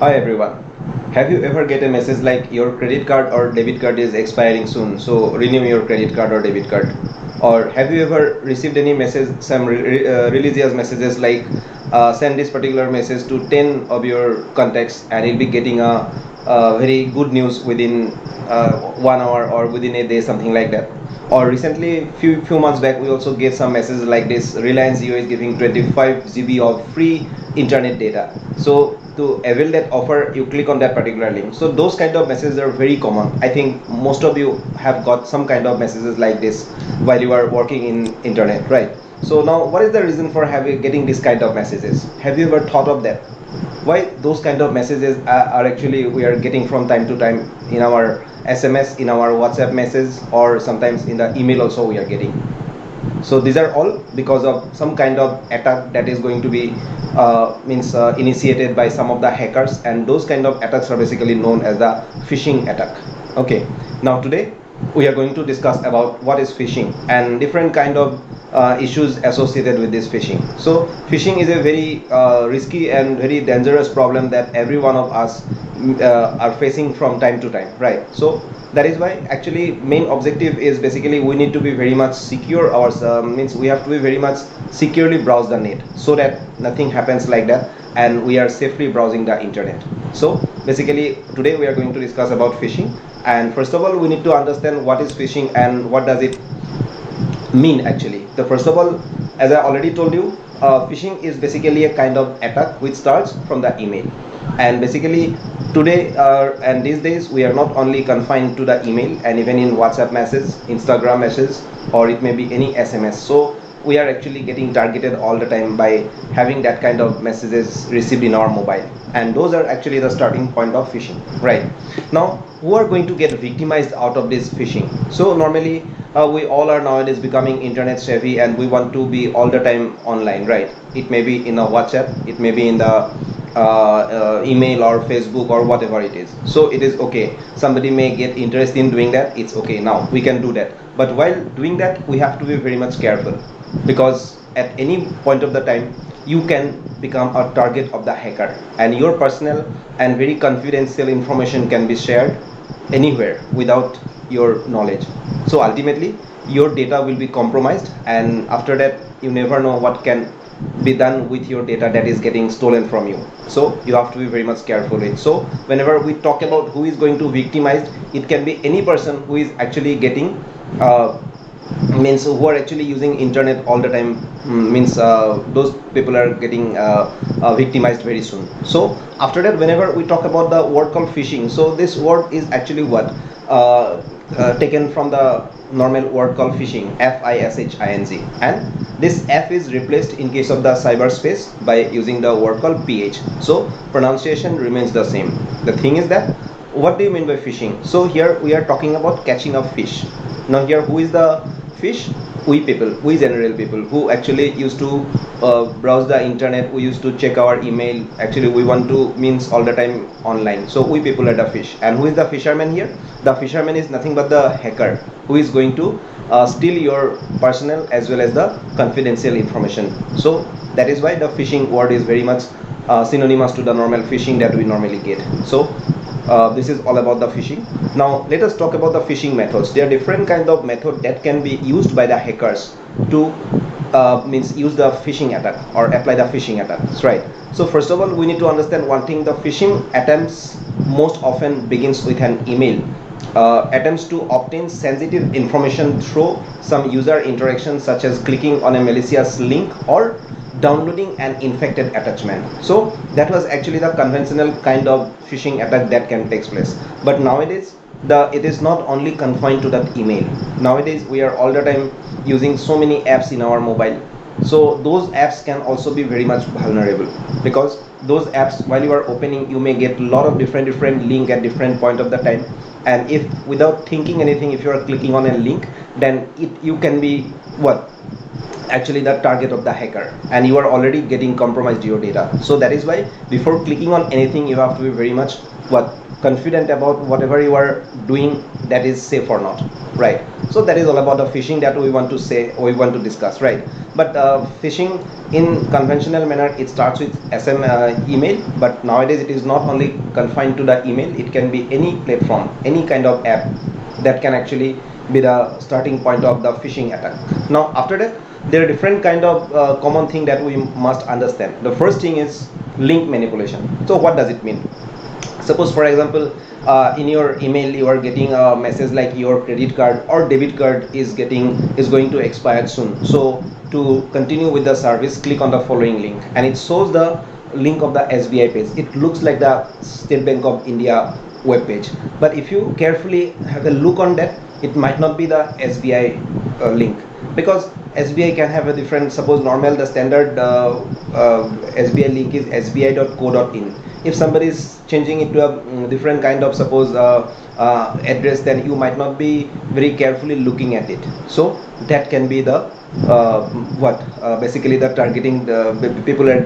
Hi everyone. Have you ever get a message like your credit card or debit card is expiring soon, so renew your credit card or debit card? Or have you ever received any message, some religious messages like send this particular message to 10 of your contacts and you'll be getting a very good news within 1 hour or within a day, something like that. Or recently, few months back, we also get some messages like this: Reliance Jio is giving 25 GB of free internet data. So to avail that offer, you click on that particular link. So those kind of messages are very common. I think most of you have got some kind of messages like this while you are working in internet, right? So now, what is the reason for getting this kind of messages? Have you ever thought of that? Why those kind of messages are actually we are getting from time to time in our SMS, in our WhatsApp message, or sometimes in the email also we are getting. So these are all because of some kind of attack that is going to be initiated by some of the hackers, and those kind of attacks are basically known as the phishing attack. Okay, now today we are going to discuss about what is phishing and different kind of issues associated with this phishing. So phishing is a very risky and very dangerous problem that every one of us are facing from time to time, right? So that is why actually main objective is basically we need to be very much secure our means we have to be very much securely browse the net so that nothing happens like that and we are safely browsing the internet. So basically today we are going to discuss about phishing, and first of all we need to understand what is phishing and what does it mean actually. The first of all, as I already told you, phishing is basically a kind of attack which starts from the email. And basically today and these days we are not only confined to the email, and even in WhatsApp message, Instagram message, or it may be any SMS. So we are actually getting targeted all the time by having that kind of messages received in our mobile, and those are actually the starting point of phishing, right? Now who are going to get victimized out of this phishing? So normally we all are nowadays becoming internet savvy and we want to be all the time online, right? It may be in a WhatsApp, it may be in the email or Facebook or whatever it is. So it is okay, somebody may get interested in doing that, it's okay, now we can do that. But while doing that we have to be very much careful, because at any point of the time you can become a target of the hacker, and your personal and very confidential information can be shared anywhere without your knowledge. So ultimately your data will be compromised, and after that you never know what can be done with your data that is getting stolen from you. So you have to be very much careful with. So whenever we talk about who is going to victimized, it can be any person who is actually getting uh, means who are actually using internet all the time, means those people are getting victimized very soon. So after that, whenever we talk about the word called phishing, so this word is actually what taken from the normal word called phishing, FISHING, and this F is replaced in case of the cyberspace by using the word called PH. So pronunciation remains the same. The thing is that what do you mean by phishing? So here we are talking about catching a fish. Now here who is the fish? We people, we general people who actually used to browse the internet, we used to check our email, actually we want to means all the time online. So we people are the fish. And who is the fisherman here? The fisherman is nothing but the hacker who is going to steal your personal as well as the confidential information. So that is why the phishing word is very much synonymous to the normal phishing that we normally get. So this is all about the phishing. Now let us talk about the phishing methods. There are different kind of method that can be used by the hackers to means use the phishing attack or apply the phishing attacks, right? So first of all we need to understand one thing: the phishing attempts most often begins with an email, attempts to obtain sensitive information through some user interaction, such as clicking on a malicious link or downloading an infected attachment. So that was actually the conventional kind of phishing attack that can take place. But nowadays it is not only confined to that email. Nowadays we are all the time using so many apps in our mobile, so those apps can also be very much vulnerable, because those apps, while you are opening, you may get a lot of different link at different point of the time, and if without thinking anything, if you are clicking on a link, then you can be what actually the target of the hacker, and you are already getting compromised your data. So that is why before clicking on anything you have to be very much what, confident about whatever you are doing, that is safe or not, right? So that is all about the phishing that we want to say, or we want to discuss, right? But phishing in conventional manner, it starts with SM email, but nowadays it is not only confined to the email, it can be any platform, any kind of app that can actually be the starting point of the phishing attack. Now after that, there are different kind of common thing that we must understand. The first thing is link manipulation. So what does it mean? Suppose for example, in your email you are getting a message like your credit card or debit card is going to expire soon, so to continue with the service, click on the following link, and it shows the link of the SBI page. It looks like the State Bank of India web page, but if you carefully have a look on that, it might not be the SBI link, because SBI can have a different, suppose normal the standard SBI link is sbi.co.in. If somebody is changing it to a different kind of, suppose address, then you might not be very carefully looking at it. So that can be the basically the targeting, the people are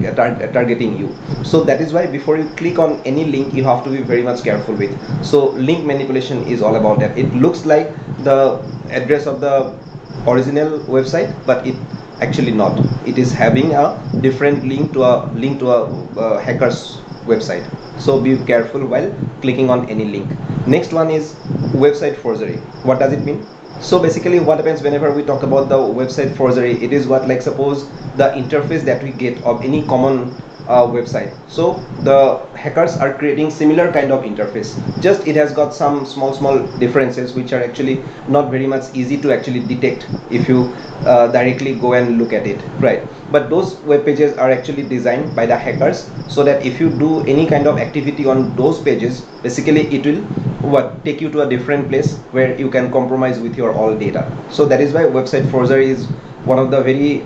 targeting you. So that is why before you click on any link, you have to be very much careful with. So link manipulation is all about that. It looks like the address of the original website, but it actually not, it is having a different link to a hacker's website. So be careful while clicking on any link. Next one is website forgery. What does it mean? So basically what happens whenever we talk about the website forgery, it is what, like suppose the interface that we get of any common website. So the hackers are creating similar kind of interface, just it has got some small differences which are actually not very much easy to actually detect if you directly go and look at it, right? But those web pages are actually designed by the hackers, so that if you do any kind of activity on those pages, basically it will take you to a different place where you can compromise with your all data. So that is why website forgery is one of the very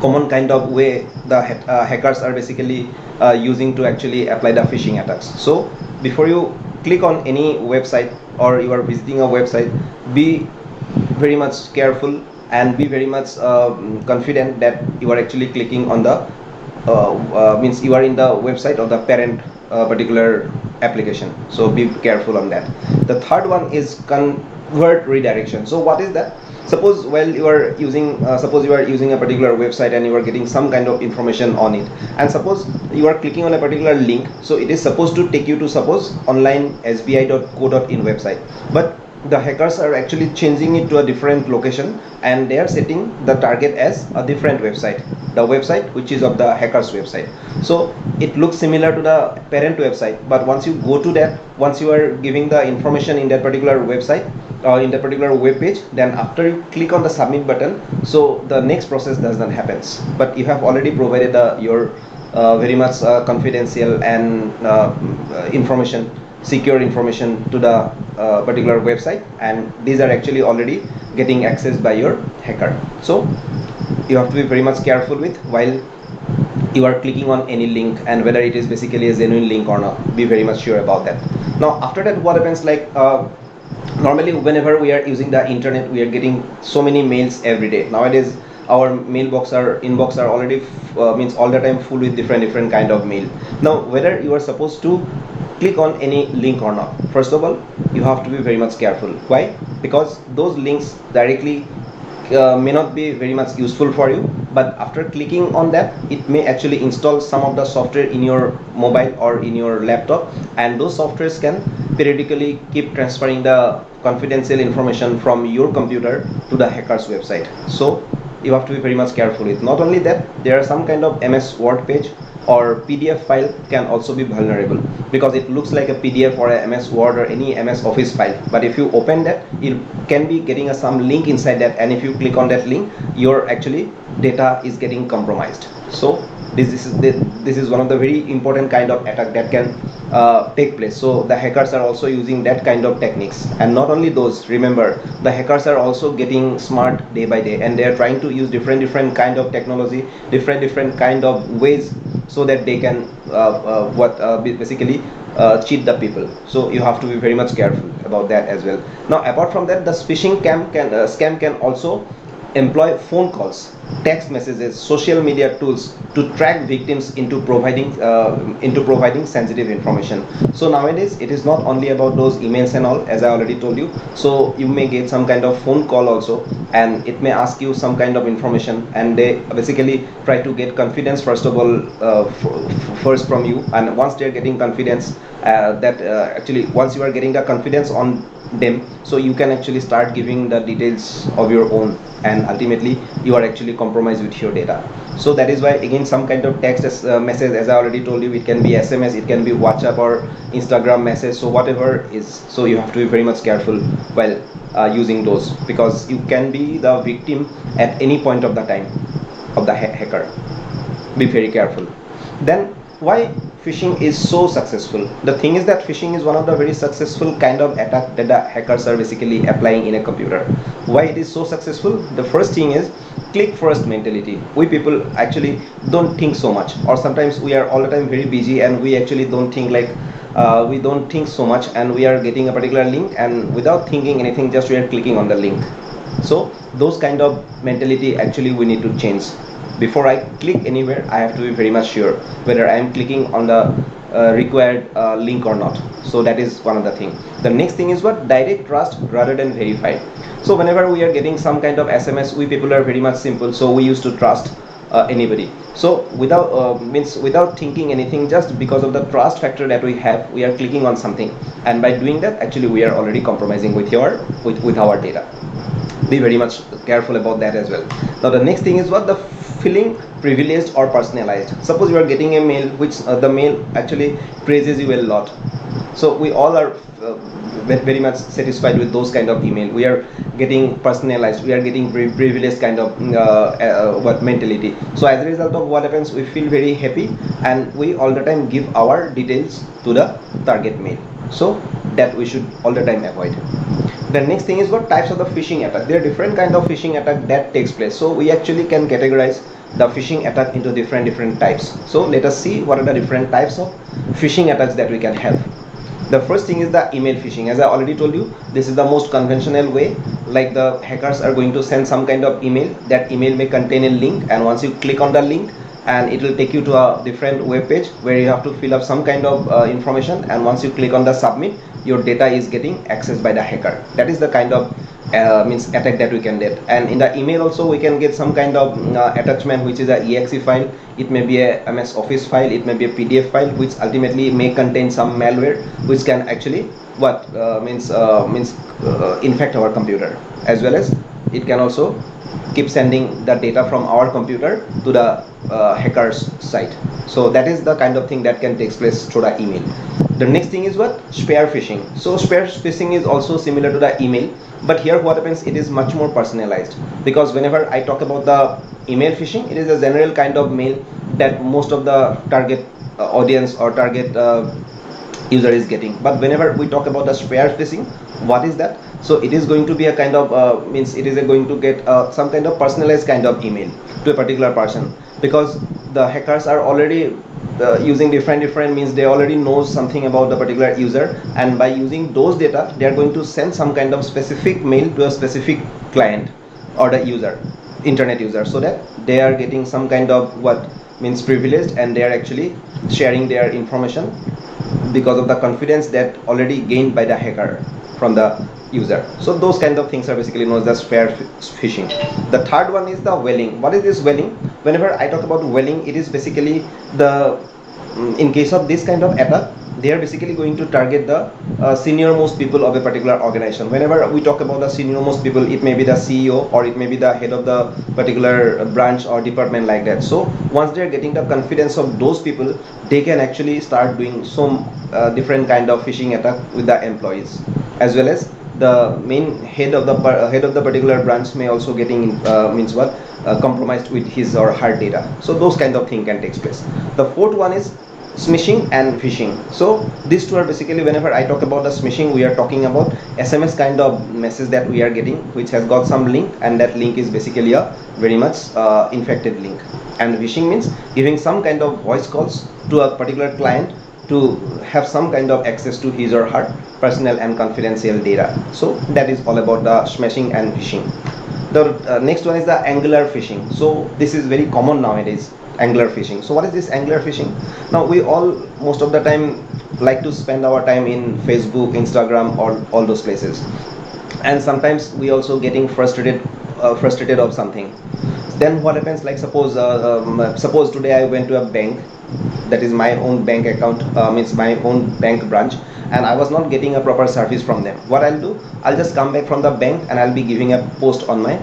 common kind of way the hackers are basically using to actually apply the phishing attacks. So before you click on any website or you are visiting a website, be very much careful and be very much confident that you are actually clicking on the means you are in the website of the parent particular application. So be careful on that. The third one is convert redirection. So what is that? Suppose while you are using suppose you are using a particular website and you are getting some kind of information on it, and suppose you are clicking on a particular link, so it is supposed to take you to, suppose, online sbi.co.in website, but the hackers are actually changing it to a different location, and they are setting the target as a different website, the website which is of the hackers website. So it looks similar to the parent website, but once you go to that, once you are giving the information in that particular website or in the particular web page, then after you click on the submit button, so the next process does not happen, but you have already provided your very much confidential and information, secure information to the particular website, and these are actually already getting accessed by your hacker. So you have to be very much careful with while you are clicking on any link, and whether it is basically a genuine link or not, be very much sure about that. Now after that, what happens, like normally whenever we are using the internet, we are getting so many mails every day. Nowadays our mailbox, our inbox are already means all the time full with different kind of mail. Now whether you are supposed to click on any link or not, first of all you have to be very much careful. Why? Because those links directly may not be very much useful for you, but after clicking on that, it may actually install some of the software in your mobile or in your laptop, and those softwares can periodically keep transferring the confidential information from your computer to the hacker's website. So you have to be very much careful with. Not only that, there are some kind of MS Word page or PDF file can also be vulnerable, because it looks like a PDF or a MS Word or any MS Office file, but if you open that, it can be getting some link inside that, and if you click on that link, your actually data is getting compromised. So this is one of the very important kind of attack that can take place. So the hackers are also using that kind of techniques, and not only those, remember, the hackers are also getting smart day by day, and they are trying to use different kind of technology, different kind of ways, so that they can basically cheat the people. So you have to be very much careful about that as well. Now apart from that, the phishing scam can also employ phone calls, text messages, social media tools to track victims into providing sensitive information. So nowadays it is not only about those emails and all, as I already told you. So you may get some kind of phone call also, and it may ask you some kind of information, and they basically try to get confidence first of all, first from you. And once they're getting confidence, actually once you are getting the confidence on them, so you can actually start giving the details of your own, and ultimately you are actually compromised with your data. So that is why again some kind of text message, as I already told you, it can be SMS, it can be WhatsApp or Instagram message, so whatever is, so you have to be very much careful while using those, because you can be the victim at any point of the time of the hacker. Be very careful. Then why phishing is so successful? The thing is that phishing is one of the very successful kind of attack that the hackers are basically applying in a computer. Why it is so successful? The first thing is click first mentality. We people actually don't think so much, or sometimes we are all the time very busy and we actually don't think like we don't think so much, and we are getting a particular link, and without thinking anything, just we are clicking on the link. So those kind of mentality actually we need to change. Before I click anywhere, I have to be very much sure whether I am clicking on the required link or not. So that is one of the thing. The next thing is what? Direct trust rather than verified. So whenever we are getting some kind of SMS, we people are very much simple, so we used to trust anybody. So without thinking anything, just because of the trust factor that we have, we are clicking on something, and by doing that, actually we are already compromising with our data. Be very much careful about that as well. Now the next thing is what? The feeling privileged or personalized. Suppose you are getting a mail which the mail actually praises you a lot, so we all are very much satisfied with those kind of email. We are getting personalized, we are getting privileged kind of what mentality. So as a result of what happens, we feel very happy, and we all the time give our details to the target mail. So that we should all the time avoid. The next thing is what? Types of the phishing attack. There are different kind of phishing attack that takes place. So we actually can categorize the phishing attack into different types. So let us see what are the different types of phishing attacks that we can have. The first thing is the email phishing. As I already told you, this is the most conventional way. Like the hackers are going to send some kind of email. That email may contain a link, and once you click on the link, and it will take you to a different web page where you have to fill up some kind of information, and once you click on the submit, your data is getting accessed by the hacker. That is the kind of attack that we can get. And in the email also we can get some kind of attachment, which is a exe file. It may be a MS Office file, it may be a PDF file, which ultimately may contain some malware which can actually what infect our computer, as well as it can also keep sending the data from our computer to the hacker's site. So that is the kind of thing that can take place through the email. The next thing is what? Spear phishing. So spear phishing is also similar to the email, but here what happens, it is much more personalized, because whenever I talk about the email phishing, it is a general kind of mail that most of the target audience or target user is getting. But whenever we talk about the spear phishing, what is that? So it is going to be a kind of it is going to get some kind of personalized kind of email to a particular person, because the hackers are already using different means. They already know something about the particular user, and by using those data, they are going to send some kind of specific mail to a specific client or the user, internet user, so that they are getting some kind of privileged, and they are actually sharing their information because of the confidence that already gained by the hacker from the user. So those kind of things are basically known as spear phishing. The third one is the whaling. What is this whaling? Whenever I talk about whaling, it is basically the in case of this kind of attack, they are basically going to target the senior most people of a particular organization. Whenever we talk about the senior most people, it may be the CEO, or it may be the head of the particular branch or department, like that. So once they are getting the confidence of those people, they can actually start doing some different kind of phishing attack with the employees, as well as the main head of the particular branch may also getting compromised with his or her data. So those kind of thing can take place. The fourth one is smishing and phishing. So these two are basically, whenever I talk about the smishing, we are talking about SMS kind of message that we are getting, which has got some link, and that link is basically a very much infected link. And phishing means giving some kind of voice calls to a particular client to have some kind of access to his or her personal and confidential data. So that is all about the smashing and phishing. The next one is the angular phishing. So this is very common nowadays, angular phishing. So what is this angular phishing? Now we all most of the time like to spend our time in Facebook, Instagram, or all those places, and sometimes we also getting frustrated of something. Then what happens, like suppose today I went to a bank, that is my own bank account, means my own bank branch, and I was not getting a proper service from them. What I'll do, I'll just come back from the bank and I'll be giving a post on my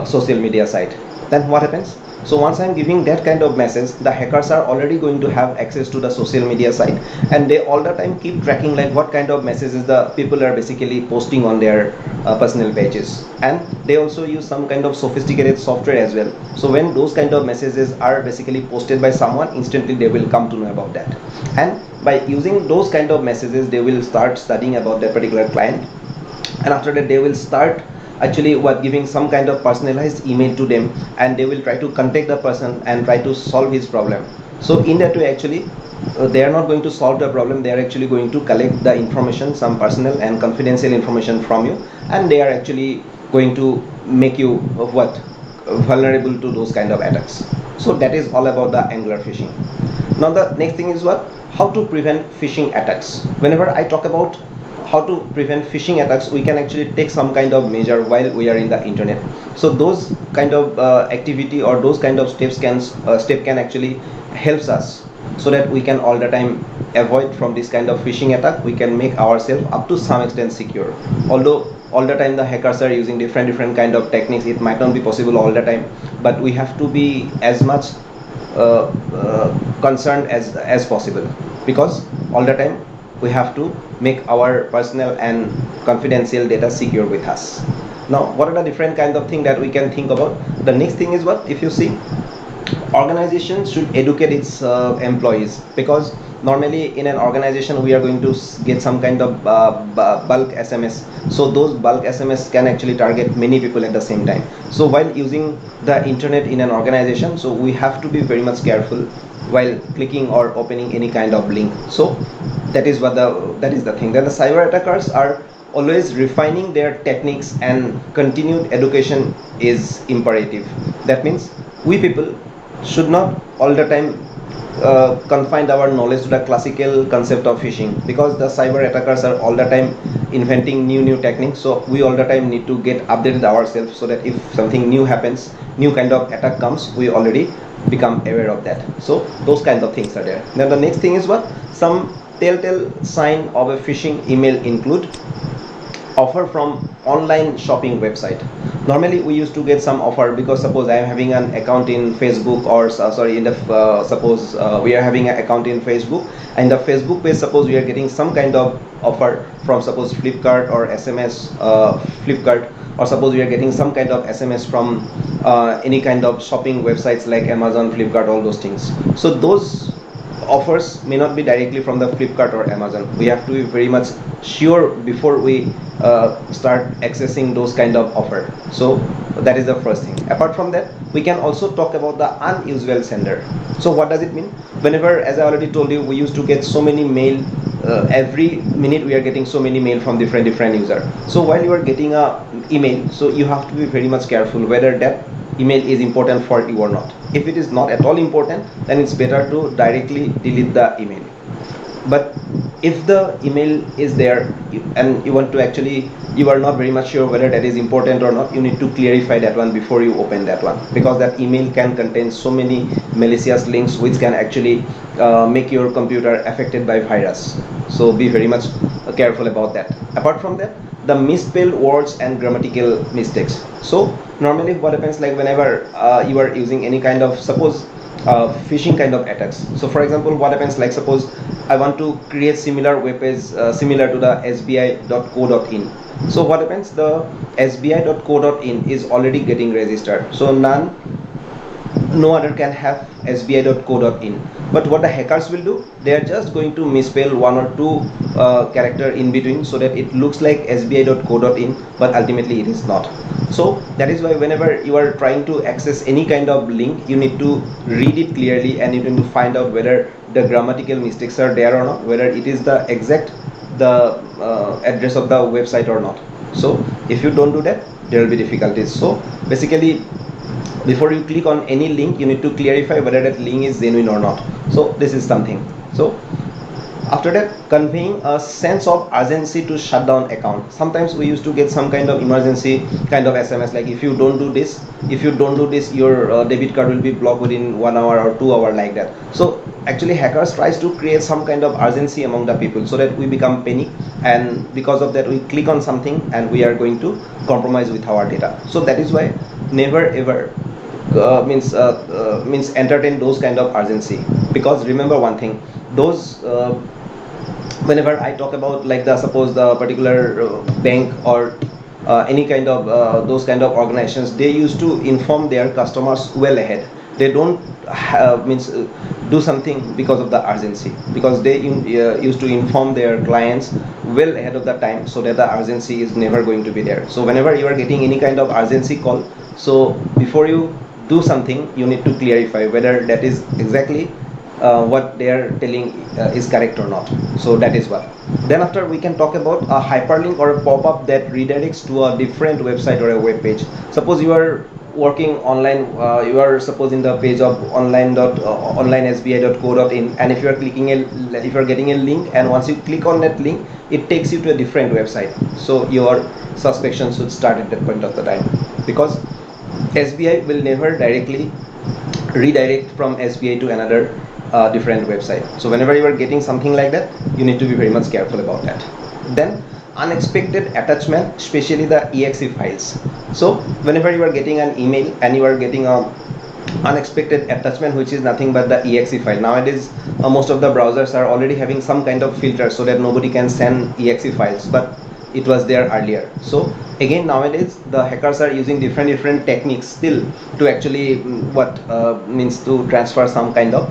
social media site. Then what happens, so once I'm giving that kind of message, the hackers are already going to have access to the social media site, and they all the time keep tracking like what kind of messages the people are basically posting on their personal pages. And they also use some kind of sophisticated software as well. So when those kind of messages are basically posted by someone, instantly they will come to know about that. And by using those kind of messages, they will start studying about that particular client, and after that they will start actually giving some kind of personalized email to them, and they will try to contact the person and try to solve his problem. So in that way, actually they are not going to solve the problem, they are actually going to collect the information, some personal and confidential information from you, and they are actually going to make you vulnerable to those kind of attacks. So that is all about the angular phishing. Now the next thing is how to prevent phishing attacks. Whenever I talk about how to prevent phishing attacks, we can actually take some kind of measure while we are in the internet. So those kind of activity or those kind of steps can actually helps us, so that we can all the time avoid from this kind of phishing attack. We can make ourselves up to some extent secure. Although all the time the hackers are using different kind of techniques, it might not be possible all the time, but we have to be as much concerned as possible, because all the time we have to make our personal and confidential data secure with us. Now what are the different kinds of things that we can think about? The next thing is if you see, organizations should educate its employees, because normally in an organization we are going to get some kind of bulk SMS. So those bulk SMS can actually target many people at the same time. So while using the internet in an organization, so we have to be very much careful while clicking or opening any kind of link. So that is the thing. Then the cyber attackers are always refining their techniques, and continued education is imperative. That means we people should not all the time confine our knowledge to the classical concept of phishing, because the cyber attackers are all the time inventing new techniques. So we all the time need to get updated ourselves, so that if something new happens, new kind of attack comes, we already become aware of that. So those kinds of things are there. Then the next thing is some telltale sign of a phishing email include offer from online shopping website. Normally we used to get some offer, because suppose I am having an account in Facebook, or sorry, in the suppose we are having an account in Facebook, and the Facebook page, suppose we are getting some kind of offer from suppose Flipkart or SMS Flipkart, or suppose we are getting some kind of SMS from any kind of shopping websites like Amazon, Flipkart, all those things. So those offers may not be directly from the Flipkart or Amazon. We have to be very much sure before we start accessing those kind of offer. So that is the first thing. Apart from that, we can also talk about the unusual sender. So what does it mean? Whenever, as I already told you, we used to get so many mail, every minute we are getting so many mail from different users. So while you are getting a email, so you have to be very much careful whether that email is important for you or not. If it is not at all important, then it's better to directly delete the email. But if the email is there and you want to actually, you are not very much sure whether that is important or not, you need to clarify that one before you open that one, because that email can contain so many malicious links which can actually make your computer affected by virus. So be very much careful about that. Apart from that, the misspelled words and grammatical mistakes. So normally what happens, like whenever you are using any kind of, suppose phishing kind of attacks. So for example, what happens, like suppose I want to create similar web page similar to the sbi.co.in. So what happens, the sbi.co.in is already getting registered, so no other can have sbi.co.in. But what the hackers will do, they are just going to misspell one or two character in between, so that it looks like sbi.co.in, but ultimately it is not. So that is why whenever you are trying to access any kind of link, you need to read it clearly, and you need to find out whether the grammatical mistakes are there or not, whether it is the address of the website or not. So if you don't do that, there will be difficulties. So basically, before you click on any link, you need to clarify whether that link is genuine or not. So this is something. So after that, conveying a sense of urgency to shut down account. Sometimes we used to get some kind of emergency kind of SMS, like if you don't do this, your debit card will be blocked within 1 hour or 2 hours, like that. So actually hackers tries to create some kind of urgency among the people so that we become panic, and because of that we click on something and we are going to compromise with our data. So that is why never ever means entertain those kind of urgency, because remember one thing, those whenever I talk about like the suppose the particular bank or any kind of those kind of organizations, they used to inform their customers well ahead. They don't do something because of the urgency, because they used to inform their clients well ahead of the time, so that the urgency is never going to be there. So whenever you are getting any kind of urgency call, so before you do something, you need to clarify whether that is exactly what they are telling is correct or not. So that is what. Then after we can talk about a hyperlink or a pop-up that redirects to a different website or a web page. Suppose you are working online, you are suppose in the page of onlinesbi.co.in, and if you are if you are getting a link, and once you click on that link, it takes you to a different website. So your suspicion should start at that point of the time, because SBI will never directly redirect from SBI to another different website. So whenever you are getting something like that, you need to be very much careful about that. Then unexpected attachment, especially the exe files. So whenever you are getting an email and you are getting a unexpected attachment, which is nothing but the exe file. Nowadays most of the browsers are already having some kind of filter so that nobody can send exe files, but it was there earlier. So again, nowadays the hackers are using different techniques still to actually means to transfer some kind of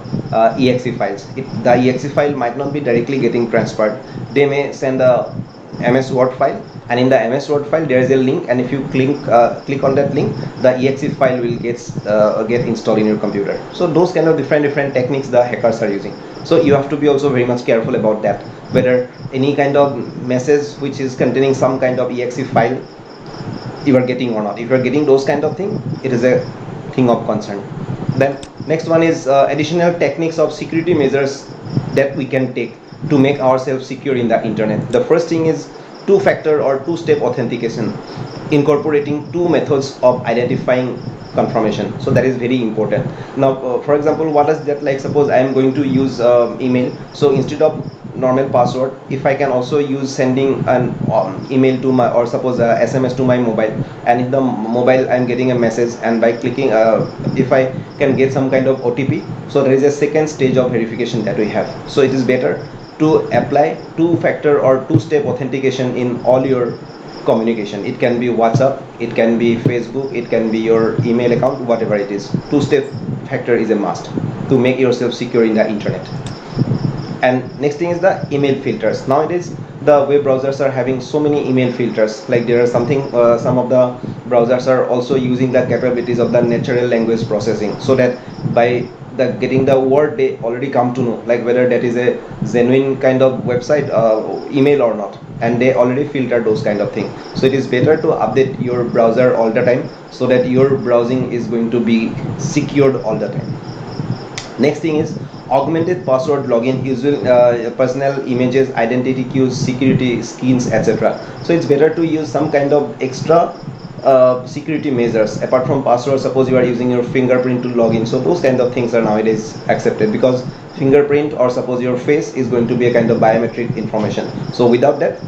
exe files. The exe file might not be directly getting transferred. They may send a MS Word file, and in the MS Word file there is a link, and if you click on that link, the exe file will get installed in your computer. So those kind of different techniques the hackers are using. So you have to be also very much careful about that, whether any kind of message which is containing some kind of exe file you are getting or not. If you are getting those kind of thing, it is a thing of concern. Then next one is additional techniques of security measures that we can take to make ourselves secure in the internet. The first thing is two-factor or two-step authentication, incorporating two methods of identifying confirmation. So that is very important. Now for example, what is that, like suppose I am going to use email, so instead of normal password, if I can also use sending an email to my, or suppose SMS to my mobile, and in the mobile I'm getting a message, and by clicking if I can get some kind of OTP, so there is a second stage of verification that we have. So it is better to apply two-factor or two-step authentication in all your communication. It can be WhatsApp, it can be Facebook, it can be your email account, whatever it is. Two-step factor is a must to make yourself secure in the internet. And next thing is the email filters. Nowadays the web browsers are having so many email filters, like there are some of the browsers are also using the capabilities of the natural language processing, so that by getting the word, they already come to know like whether that is a genuine kind of website email or not, and they already filter those kind of things. So it is better to update your browser all the time, so that your browsing is going to be secured all the time. Next thing is augmented password login using personal images, identity cues, security skins, etc. So it's better to use some kind of extra security measures apart from password. Suppose you are using your fingerprint to log in, so those kind of things are nowadays accepted, because fingerprint or suppose your face is going to be a kind of biometric information. So without that,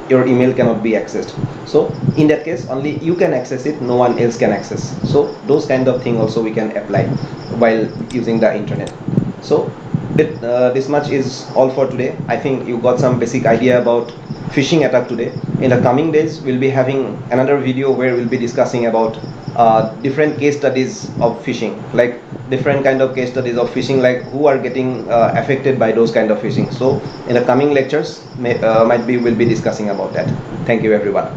your email cannot be accessed. So in that case, only you can access it, no one else can access. So those kind of thing also we can apply while using the internet. So this much is all for today. I think you got some basic idea about phishing attack today. In the coming days, we'll be having another video where we'll be discussing about different case studies of phishing, like different kind of case studies of phishing, like who are getting affected by those kind of phishing. So in the coming lectures, we'll be discussing about that. Thank you everyone.